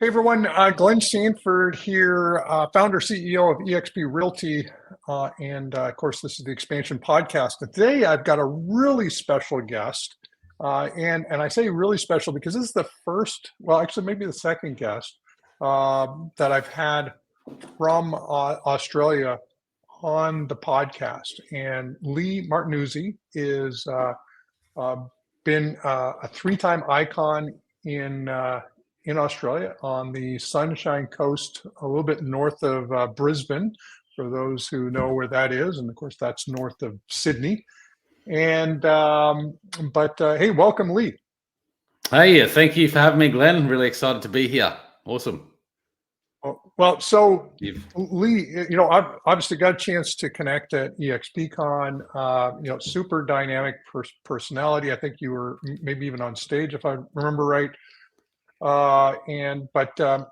Hey everyone, Glenn Sanford here, founder CEO of eXp Realty, and of course this is the Expansion Podcast. And today I've got a really special guest, and I say really special because this is the first, well actually maybe the second guest that I've had from Australia on the podcast. And Lee Martinuzzi is uh, been a three-time icon in Australia on the Sunshine Coast, a little bit north of Brisbane, for those who know where that is, and of course that's north of Sydney. And hey, welcome, Lee. Hey, thank you for having me, Glenn. Really excited to be here. Awesome. Well, so You've Lee, I've obviously got a chance to connect at EXPCon. Super dynamic personality. I think you were maybe even on stage, if I remember right. But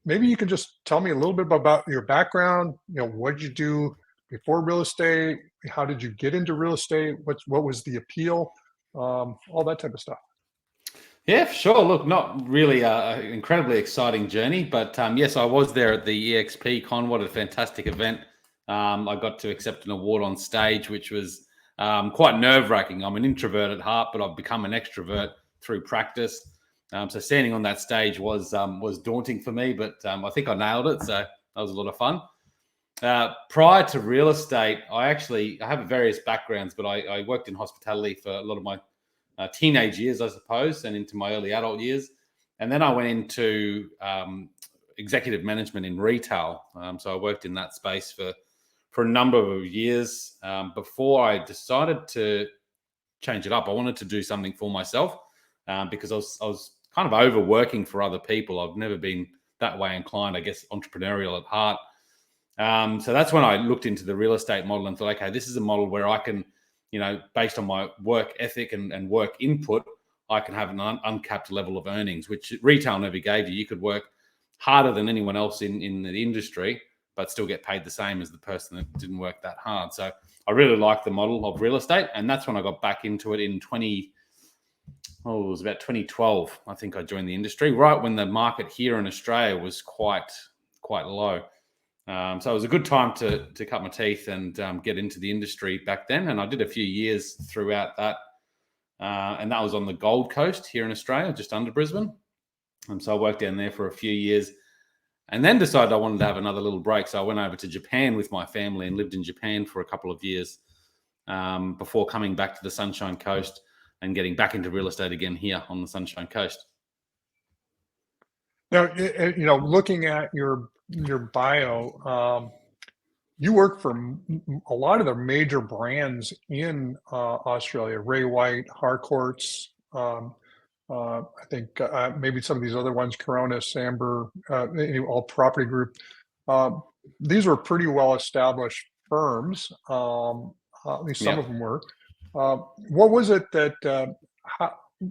maybe you could just tell me a little bit about your background. What did you do before real estate? How did you get into real estate? What was the appeal? All that type of stuff. Yeah, for sure. Look, not really an incredibly exciting journey, but yes, I was there at the EXP Con. What a fantastic event. I got to accept an award on stage, which was quite nerve-wracking. I'm an introvert at heart, but I've become an extrovert through practice. So standing on that stage was daunting for me, but I think I nailed it. So that was a lot of fun. Prior to real estate, I have various backgrounds, but I worked in hospitality for a lot of my teenage years, I suppose, and into my early adult years. And then I went into executive management in retail. So I worked in that space for a number of years before I decided to change it up. I wanted to do something for myself because I was kind of overworking for other people. I've never been that way inclined, I guess, entrepreneurial at heart. So that's when I looked into the real estate model and thought, okay, this is a model where I can, based on my work ethic and work input, I can have an uncapped level of earnings, which retail never gave you. You could work harder than anyone else in the industry, but still get paid the same as the person that didn't work that hard. So I really liked the model of real estate. And that's when I got back into it in it was about 2012. I think I joined the industry right when the market here in Australia was quite low. So it was a good time to cut my teeth and get into the industry back then. And I did a few years throughout that. And that was on the Gold Coast here in Australia, just under Brisbane. And so I worked down there for a few years and then decided I wanted to have another little break. So I went over to Japan with my family and lived in Japan for a couple of years before coming back to the Sunshine Coast and getting back into real estate again here on the Sunshine Coast. Now, looking at your bio, you work for a lot of the major brands in Australia: Ray White, Harcourts. I think maybe some of these other ones, Coronis, Amber, All Property Group. These were pretty well-established firms. At least some of them were. What was it that?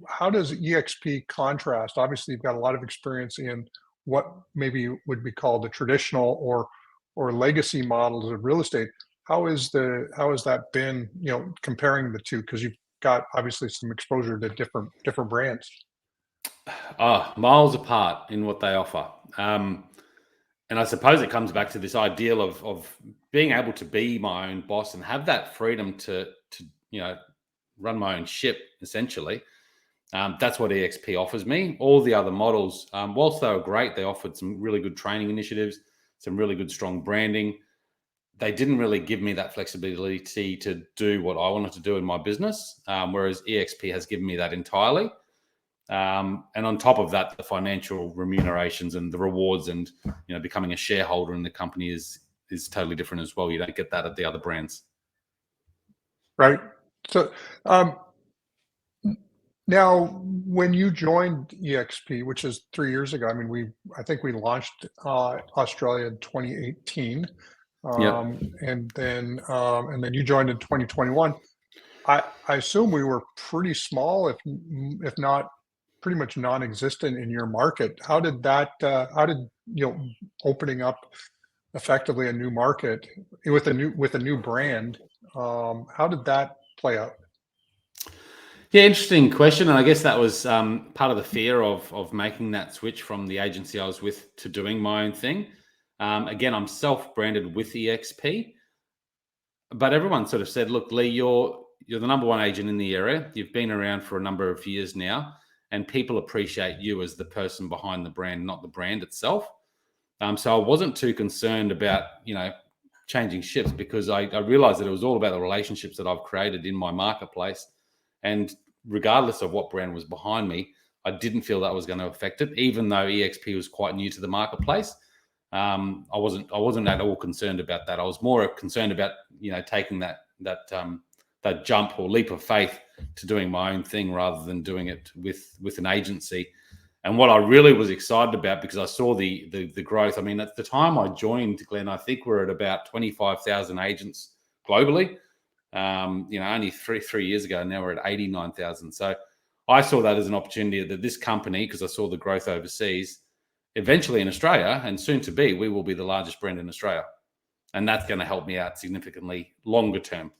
How does EXP contrast? Obviously, you've got a lot of experience in what maybe would be called the traditional or legacy models of real estate. How has that been? Comparing the two, because you've got obviously some exposure to different brands. Miles apart in what they offer. And I suppose it comes back to this ideal of being able to be my own boss and have that freedom to run my own ship, essentially. That's what EXP offers me. All the other models, whilst they were great, they offered some really good training initiatives, some really good strong branding. They didn't really give me that flexibility to do what I wanted to do in my business, whereas EXP has given me that entirely. And on top of that, the financial remunerations and the rewards and becoming a shareholder in the company is totally different as well. You don't get that at the other brands. Right. So now, when you joined EXP, which is 3 years ago, I think we launched Australia in 2018, and then you joined in 2021. I assume we were pretty small, if not pretty much non-existent in your market. How did that? How did opening up effectively a new market with a new brand? How did that play out? Yeah, interesting question, and I guess that was part of the fear of making that switch from the agency I was with to doing my own thing. Again, I'm self-branded with EXP, but everyone sort of said, "Look, Lee, you're the number one agent in the area. You've been around for a number of years now, and people appreciate you as the person behind the brand, not the brand itself." So I wasn't too concerned about changing ships, because I realized that it was all about the relationships that I've created in my marketplace, and regardless of what brand was behind me, I didn't feel that was going to affect it, even though EXP was quite new to the marketplace. I wasn't at all concerned about that. I was more concerned about taking that jump or leap of faith to doing my own thing rather than doing it with an agency. And what I really was excited about, because I saw the growth. I mean, at the time I joined, Glenn, I think we're at about 25,000 agents globally. Only three years ago, now we're at 89,000. So I saw that as an opportunity that this company, because I saw the growth overseas, eventually in Australia, and soon to be, we will be the largest brand in Australia. And that's going to help me out significantly longer term.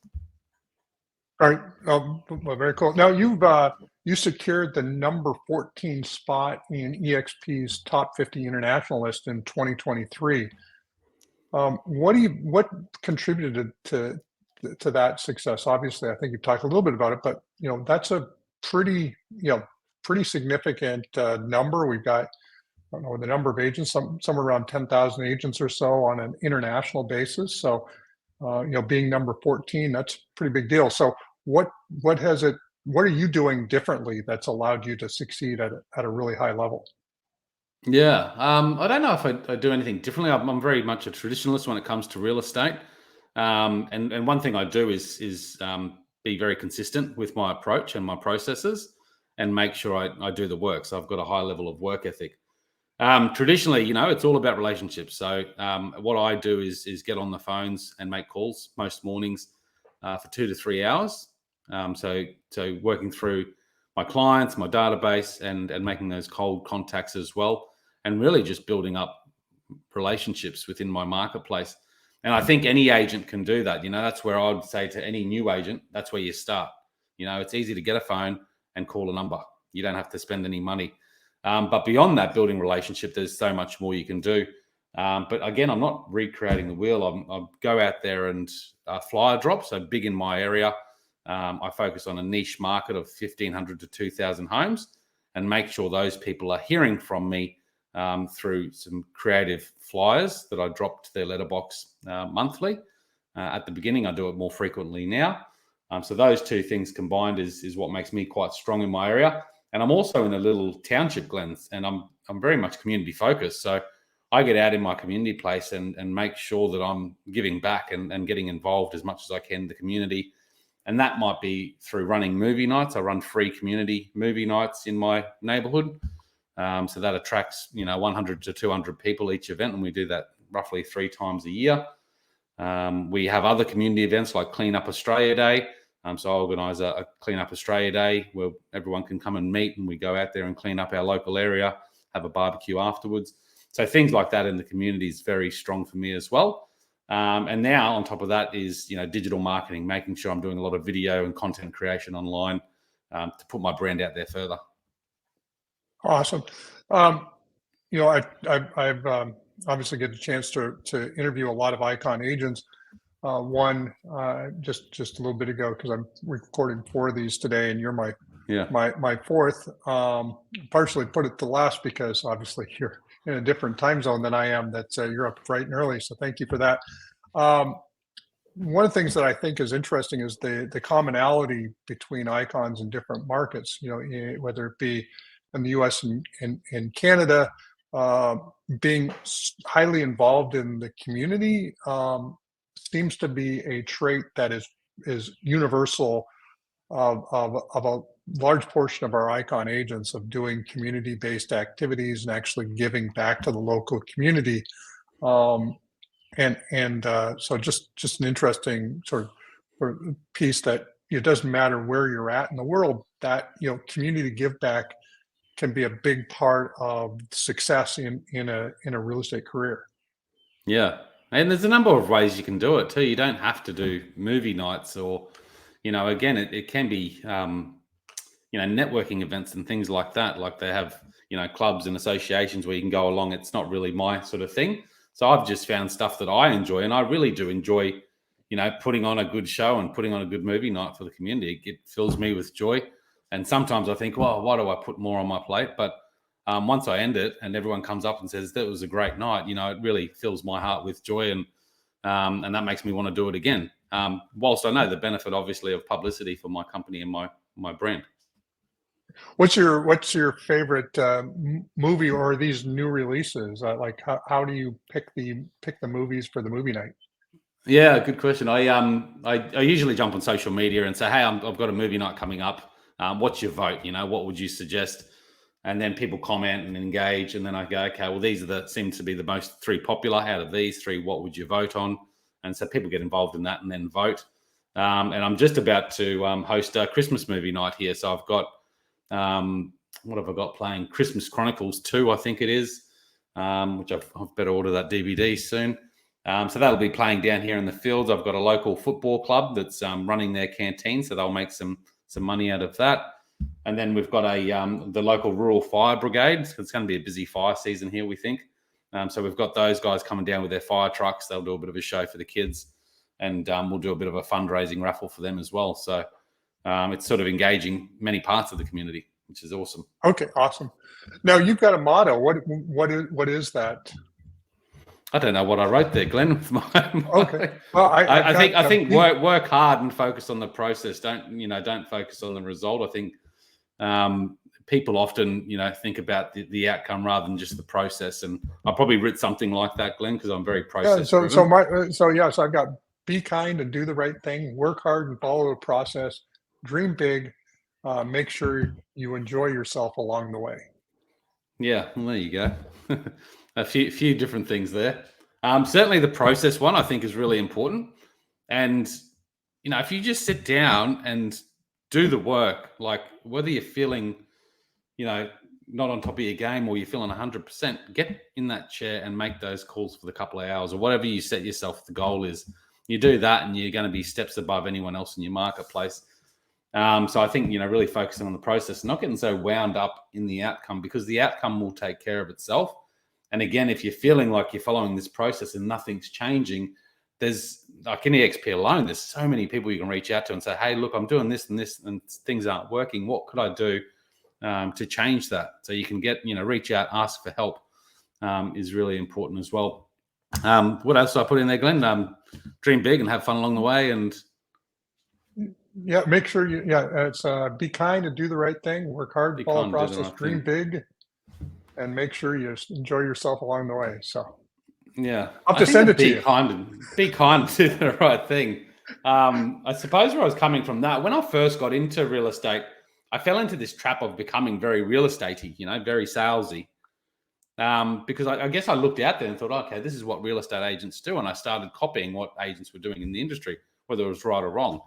All right. Well, very cool. Now you secured the number 14 spot in EXP's top 50 international list in 2023. What contributed to that success? Obviously, I think you've talked a little bit about it, but that's a pretty significant number. We've got, I don't know the number of agents, somewhere around 10,000 agents or so on an international basis. So being number 14, that's a pretty big deal. So what are you doing differently that's allowed you to succeed at a really high level? Yeah, I don't know if I do anything differently. I'm very much a traditionalist when it comes to real estate, and one thing I do is be very consistent with my approach and my processes, and make sure I do the work. So I've got a high level of work ethic. Traditionally, it's all about relationships. So what I do is get on the phones and make calls most mornings for 2 to 3 hours. So working through my clients, my database, and making those cold contacts as well, and really just building up relationships within my marketplace. And I think any agent can do that. That's where I would say to any new agent, that's where you start. It's easy to get a phone and call a number. You don't have to spend any money. But beyond that, building relationship, there's so much more you can do. But again, I'm not recreating the wheel. I go out there and flyer drop. So big in my area. I focus on a niche market of 1,500 to 2,000 homes, and make sure those people are hearing from me through some creative flyers that I drop to their letterbox monthly. At the beginning, I do it more frequently now. So those two things combined is what makes me quite strong in my area. And I'm also in a little township, Glenn, and I'm very much community focused. So I get out in my community place and make sure that I'm giving back and getting involved as much as I can in the community. And that might be through running movie nights. I run free community movie nights in my neighborhood. So that attracts 100 to 200 people each event, and we do that roughly 3 times a year. We have other community events like Clean Up Australia Day. So I organise a Clean Up Australia Day where everyone can come and meet, and we go out there and clean up our local area, have a barbecue afterwards. So things like that in the community is very strong for me as well. And now on top of that is digital marketing, making sure I'm doing a lot of video and content creation online to put my brand out there further. Awesome. I've obviously get a chance to interview a lot of Icon agents. One just a little bit ago, because I'm recording 4 of these today, and you're my fourth. Partially put it to last because obviously you're in a different time zone than I am. That's you're up bright and early, so thank you for that. One of the things that I think is interesting is the commonality between icons in different markets. Whether it be in the U.S. and Canada, being highly involved in the community seems to be a trait that is universal of a large portion of our Icon agents, of doing community-based activities and actually giving back to the local community. So just an interesting sort of piece that it doesn't matter where you're at in the world, that community give back can be a big part of success in a real estate career. Yeah. And there's a number of ways you can do it too. You don't have to do movie nights, or, again, it can be networking events and things like that. Like they have, clubs and associations where you can go along. It's not really my sort of thing. So I've just found stuff that I enjoy, and I really do enjoy, putting on a good show and putting on a good movie night for the community. It fills me with joy. And sometimes I think, well, why do I put more on my plate? But once I end it and everyone comes up and says that was a great night, it really fills my heart with joy, and that makes me want to do it again. Whilst I know the benefit, obviously, of publicity for my company and my brand. What's your favorite movie or these new releases? Like how do you pick the movies for the movie night? Yeah, good question. I usually jump on social media and say, hey, I've got a movie night coming up. What's your vote? What would you suggest? And then people comment and engage, and then I go, okay, well, these seem to be the most three popular out of these three. What would you vote on? And so people get involved in that and then vote. And I'm just about to host a Christmas movie night here. So I've got, what have I got playing? Christmas Chronicles 2, I think it is, which I've better order that DVD soon. So that'll be playing down here in the fields. I've got a local football club that's running their canteen, so they'll make some money out of that. And then we've got the local rural fire brigade. It's going to be a busy fire season here, we think. So we've got those guys coming down with their fire trucks. They'll do a bit of a show for the kids, and we'll do a bit of a fundraising raffle for them as well. So it's sort of engaging many parts of the community, which is awesome. Okay, awesome. Now you've got a motto. What is that? I don't know what I wrote there, Glenn. Okay. Well, I think work hard and focus on the process. Don't focus on the result. I think people often, think about the outcome rather than just the process. And I probably wrote something like that, Glenn, because I'm very process driven. So I've got be kind and do the right thing, work hard and follow the process, dream big, make sure you enjoy yourself along the way. Yeah, well, there you go. A few different things there. Certainly the process one I think is really important. And, if you just sit down and do the work, like whether you're feeling, not on top of your game or you're feeling 100%, get in that chair and make those calls for the couple of hours or whatever you set yourself the goal is. You do that and you're going to be steps above anyone else in your marketplace. So I think, really focusing on the process, not getting so wound up in the outcome, because the outcome will take care of itself. And again, if you're feeling like you're following this process and nothing's changing, there's like in EXP alone, there's so many people you can reach out to and say, hey, look, I'm doing this and things aren't working. What could I do to change that? So you can reach out, ask for help is really important as well. What else do I put in there, Glenn? Dream big and have fun along the way. And yeah, make sure it's be kind and do the right thing, work hard, follow the process, dream big, and make sure you enjoy yourself along the way. So yeah, I'll have to send it to you. Be kind to the right thing. I suppose where I was coming from that, when I first got into real estate, I fell into this trap of becoming very real estatey, very salesy. Because I guess I looked out there and thought, okay, this is what real estate agents do. And I started copying what agents were doing in the industry, whether it was right or wrong.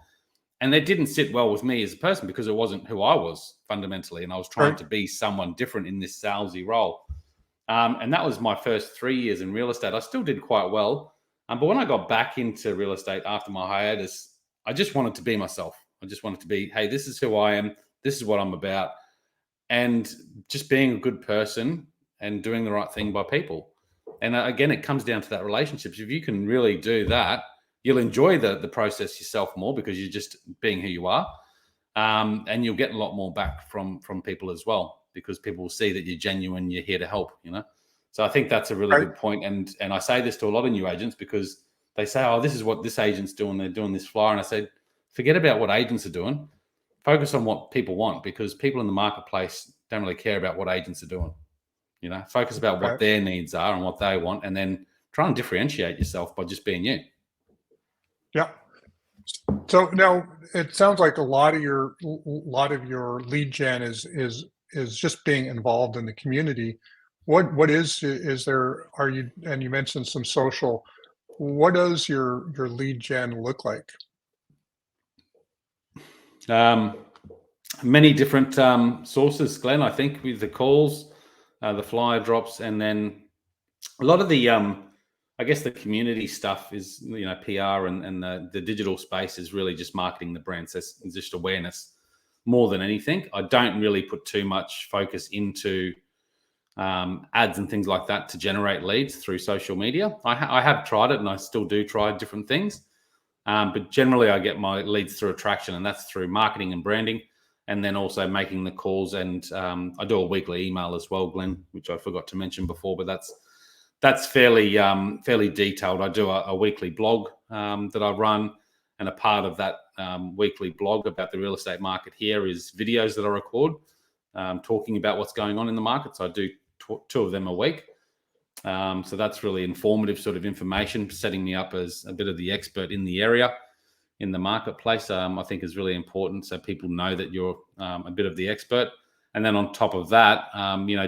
And that didn't sit well with me as a person because it wasn't who I was fundamentally. And I was trying to be someone different in this salesy role. And that was my first 3 years in real estate. I still did quite well. But when I got back into real estate after my hiatus, I just wanted to be myself. I just wanted to be, hey, this is who I am. This is what I'm about. And just being a good person and doing the right thing by people. And again, it comes down to that relationships. If you can really do that, you'll enjoy the process yourself more because you're just being who you are. And you'll get a lot more back from people as well, because people will see that you're genuine, you're here to help, So I think that's a really good point. And I say this to a lot of new agents because they say, oh, this is what this agent's doing. They're doing this flyer. And I say, forget about what agents are doing. Focus on what people want, because people in the marketplace don't really care about what agents are doing. Focus about what their needs are and what they want, and then try and differentiate yourself by just being you. Yeah. So now it sounds like a lot of your lead gen is just being involved in the community. What is there? Are you, and you mentioned some social? What does your lead gen look like? Many different sources, Glenn. I think with the calls, the flyer drops, and then a lot of the I guess the community stuff is, PR and the digital space is really just marketing the brand. So it's just awareness. more than anything. I don't really put too much focus into ads and things like that to generate leads through social media. I have tried it, and I still do try different things. But generally, I get my leads through attraction, and that's through marketing and branding, and then also making the calls. And I do a weekly email as well, Glenn, which I forgot to mention before, but that's fairly detailed. I do a weekly blog that I run, and a part of that weekly blog about the real estate market here is videos that I record talking about what's going on in the market. So I do 2 of them a week. So that's really informative sort of information, setting me up as a bit of the expert in the area, in the marketplace. I think is really important, so people know that you're a bit of the expert. And then on top of that,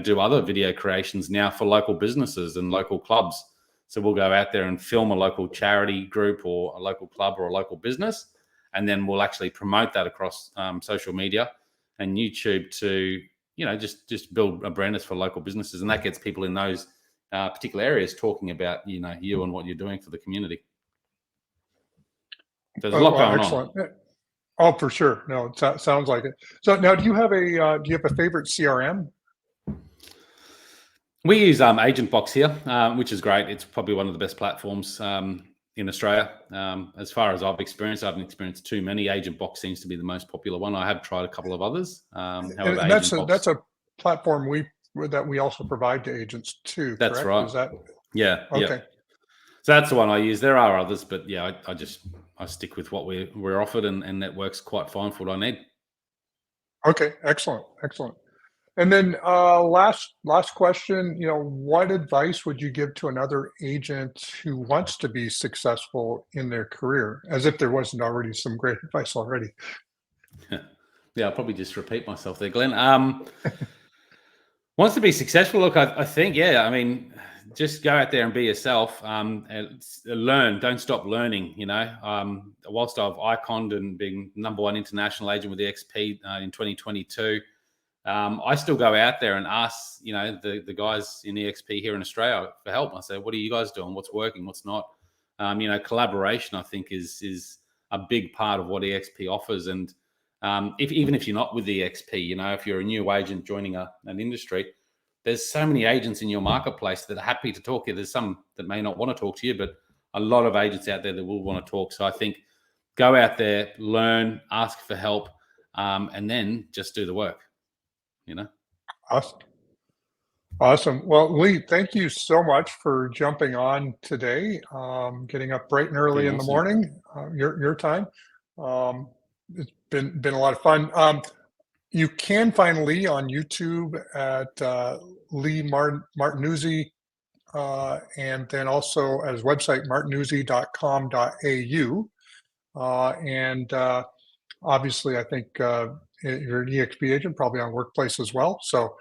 do other video creations now for local businesses and local clubs. So we'll go out there and film a local charity group or a local club or a local business, and then we'll actually promote that across social media and YouTube to, just build awareness for local businesses. And that gets people in those particular areas talking about, you and what you're doing for the community. So there's a lot going on. Oh, for sure. No, it sounds like it. So now, do you have a favorite CRM? We use AgentBox here, which is great. It's probably one of the best platforms in Australia. As far as I've experienced, I haven't experienced too many. AgentBox seems to be the most popular one. I have tried a couple of others. However, that's a platform that we also provide to agents too. That's correct? right. Is that? Yeah. Okay. Yeah. So that's the one I use. There are others, but yeah, I stick with what we're offered, and that works quite fine for what I need. Okay. Excellent. And then last question, what advice would you give to another agent who wants to be successful in their career, as if there wasn't already some great advice already? Yeah, I'll probably just repeat myself there, Glenn. Wants to be successful, look, I think, just go out there and be yourself, and learn. Don't stop learning, Whilst I've iconed and being #1 international agent with EXP in 2022, I still go out there and ask, the guys in EXP here in Australia for help. I say, what are you guys doing? What's working? What's not? Collaboration, I think, is a big part of what EXP offers. And even if you're not with EXP, if you're a new agent joining an industry, there's so many agents in your marketplace that are happy to talk to you. There's some that may not want to talk to you, but a lot of agents out there that will want to talk. So I think go out there, learn, ask for help, and then just do the work. Awesome. Well, Lee, thank you so much for jumping on today, getting up bright and early in the morning, your time. It's been a lot of fun. You can find Lee on YouTube at Lee Martinuzzi, and then also at his website, martinuzzi.com.au. And obviously, I think you're an EXP agent, probably on Workplace as well. So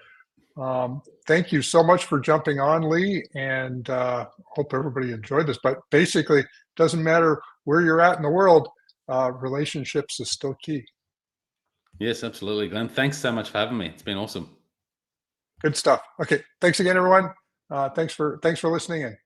thank you so much for jumping on, Lee, and hope everybody enjoyed this. But basically, it doesn't matter where you're at in the world, relationships is still key. Yes, absolutely, Glenn. Thanks so much for having me. It's been awesome. Good stuff. Okay. Thanks again, everyone. Thanks for listening in.